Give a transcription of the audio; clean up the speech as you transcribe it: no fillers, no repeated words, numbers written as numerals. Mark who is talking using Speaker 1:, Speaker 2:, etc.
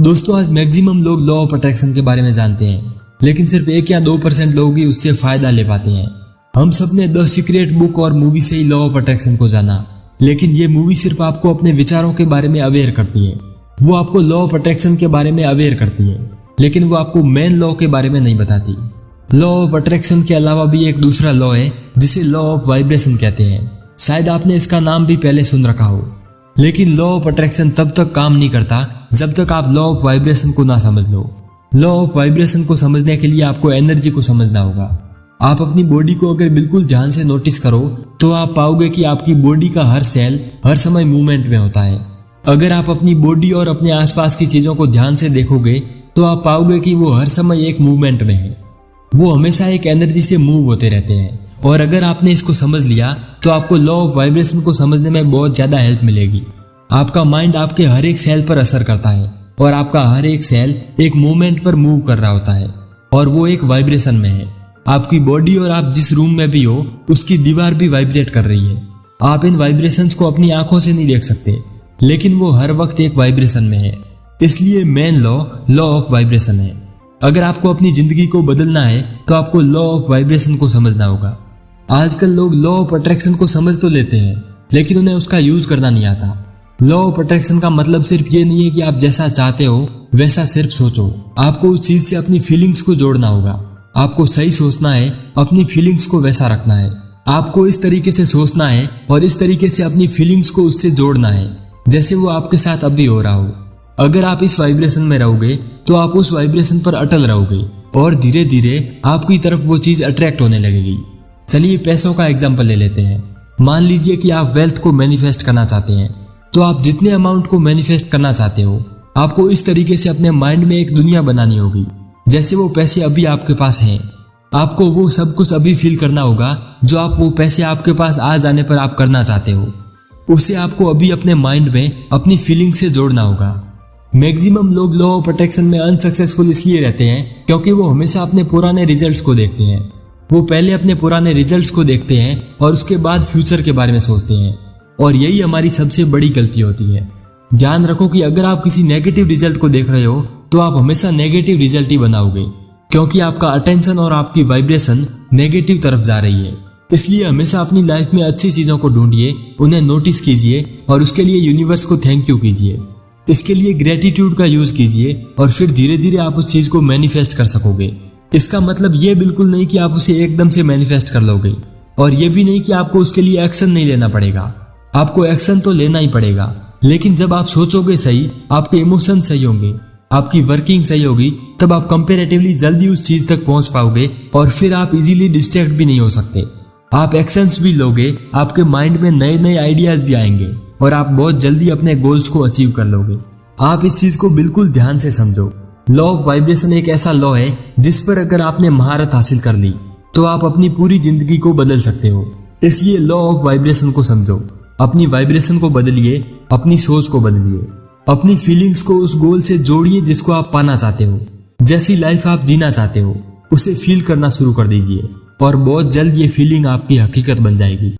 Speaker 1: दोस्तों आज मैक्सिमम लोग लॉ ऑफ अट्रैक्शन के बारे में जानते हैं, लेकिन सिर्फ 1 या 2% लोग ही उससे फायदा ले पाते हैं। हम सब ने द सीक्रेट बुक और मूवी से ही लॉ ऑफ अट्रैक्शन को जाना, लेकिन ये मूवी सिर्फ आपको अपने विचारों के बारे में अवेयर करती है। वो आपको लॉ ऑफ अट्रैक्शन के बारे में अवेयर करती है, लेकिन वो आपको मेन लॉ के बारे में नहीं बताती। लॉ ऑफ अट्रैक्शन के अलावा भी एक दूसरा लॉ है जिसे लॉ ऑफ वाइब्रेशन कहते हैं। शायद आपने इसका नाम भी पहले सुन रखा हो, लेकिन लॉ ऑफ अट्रैक्शन तब तक काम नहीं करता जब तक आप लॉ ऑफ वाइब्रेशन को ना समझ लो। लॉ ऑफ वाइब्रेशन को समझने के लिए आपको एनर्जी को समझना होगा। आप अपनी बॉडी को अगर बिल्कुल ध्यान से नोटिस करो तो आप पाओगे कि आपकी बॉडी का हर सेल हर समय मूवमेंट में होता है। अगर आप अपनी बॉडी और अपने आसपास की चीजों को ध्यान से देखोगे तो आप पाओगे कि वो हर समय एक मूवमेंट में है। वो हमेशा एक एनर्जी से मूव होते रहते हैं। और अगर आपने इसको समझ लिया तो आपको लॉ ऑफ वाइब्रेशन को समझने में बहुत ज्यादा हेल्प मिलेगी। आपका माइंड आपके हर एक सेल पर असर करता है और आपका हर एक सेल एक मूवमेंट पर मूव कर रहा होता है और वो एक वाइब्रेशन में है। आपकी बॉडी और आप जिस रूम में भी हो उसकी दीवार भी वाइब्रेट कर रही है। आप इन वाइब्रेशंस को अपनी आंखों से नहीं देख सकते, लेकिन वो हर वक्त एक वाइब्रेशन में है। इसलिए मेन लॉ ऑफ वाइब्रेशन है। अगर आपको अपनी जिंदगी को बदलना है तो आपको लॉ ऑफ वाइब्रेशन को समझना होगा। आजकल लोग लॉ ऑफ अट्रैक्शन को समझ तो लेते हैं, लेकिन उन्हें उसका यूज करना नहीं आता। लॉ ऑफ अट्रैक्शन का मतलब सिर्फ ये नहीं है कि आप जैसा चाहते हो वैसा सिर्फ सोचो। आपको उस चीज से अपनी फीलिंग्स को जोड़ना होगा। आपको सही सोचना है, अपनी फीलिंग्स को वैसा रखना है। आपको इस तरीके से सोचना है और इस तरीके से अपनी फीलिंग्स को उससे जोड़ना है जैसे वो आपके साथ अभी हो रहा हो। अगर आप इस वाइब्रेशन में रहोगे तो आप उस वाइब्रेशन पर अटल रहोगे और धीरे धीरे आपकी तरफ वो चीज अट्रैक्ट होने लगेगी। चलिए पैसों का एग्जाम्पल ले लेते हैं। मान लीजिए कि आप वेल्थ को मैनिफेस्ट करना चाहते हैं, तो आप जितने अमाउंट को मैनिफेस्ट करना चाहते हो आपको इस तरीके से अपने माइंड में एक दुनिया बनानी होगी जैसे वो पैसे अभी आपके पास हैं। आपको वो सब कुछ अभी फील करना होगा जो आप वो पैसे आपके पास आ जाने पर आप करना चाहते हो। उसे आपको अभी अपने माइंड में अपनी फीलिंग से जोड़ना होगा। मैक्सिमम लोग लॉ ऑफ अट्रैक्शन में अनसक्सेसफुल इसलिए रहते हैं क्योंकि वो हमेशा अपने पुराने रिजल्ट्स को देखते हैं। वो पहले अपने पुराने रिजल्ट्स को देखते हैं और उसके बाद फ्यूचर के बारे में सोचते हैं, और यही हमारी सबसे बड़ी गलती होती है। ध्यान रखो कि अगर आप किसी नेगेटिव रिजल्ट को देख रहे हो तो आप हमेशा नेगेटिव रिजल्ट ही बनाओगे, क्योंकि आपका अटेंशन और आपकी वाइब्रेशन नेगेटिव तरफ जा रही है। इसलिए हमेशा अपनी लाइफ में अच्छी चीजों को ढूंढिए, उन्हें नोटिस कीजिए और उसके लिए यूनिवर्स को थैंक यू कीजिए। इसके लिए ग्रेटिट्यूड का यूज कीजिए और फिर धीरे धीरे आप उस चीज को मैनिफेस्ट कर सकोगे। इसका मतलब ये बिल्कुल नहीं कि आप उसे एकदम से मैनिफेस्ट कर लोगे, और ये भी नहीं कि आपको उसके लिए एक्शन नहीं लेना पड़ेगा। आपको एक्शन तो लेना ही पड़ेगा, लेकिन जब आप सोचोगे सही, आपके इमोशन सही होंगे, आपकी वर्किंग सही होगी, तब आप कंपैरेटिवली जल्दी उस चीज तक पहुंच पाओगे और फिर आप इजीली डिस्ट्रैक्ट भी नहीं हो सकते। आप एक्शंस भी लोगे, आपके माइंड में नए नए आइडियाज भी आएंगे और आप बहुत जल्दी अपने गोल्स को अचीव कर लोगे। आप इस चीज को बिल्कुल ध्यान से समझो। लॉ ऑफ वाइब्रेशन एक ऐसा लॉ है जिस पर अगर आपने महारत हासिल कर ली तो आप अपनी पूरी जिंदगी को बदल सकते हो। इसलिए लॉ ऑफ वाइब्रेशन को समझो, अपनी वाइब्रेशन को बदलिए, अपनी सोच को बदलिए, अपनी फीलिंग्स को उस गोल से जोड़िए जिसको आप पाना चाहते हो। जैसी लाइफ आप जीना चाहते हो उसे फील करना शुरू कर दीजिए और बहुत जल्द ये फीलिंग आपकी हकीकत बन जाएगी।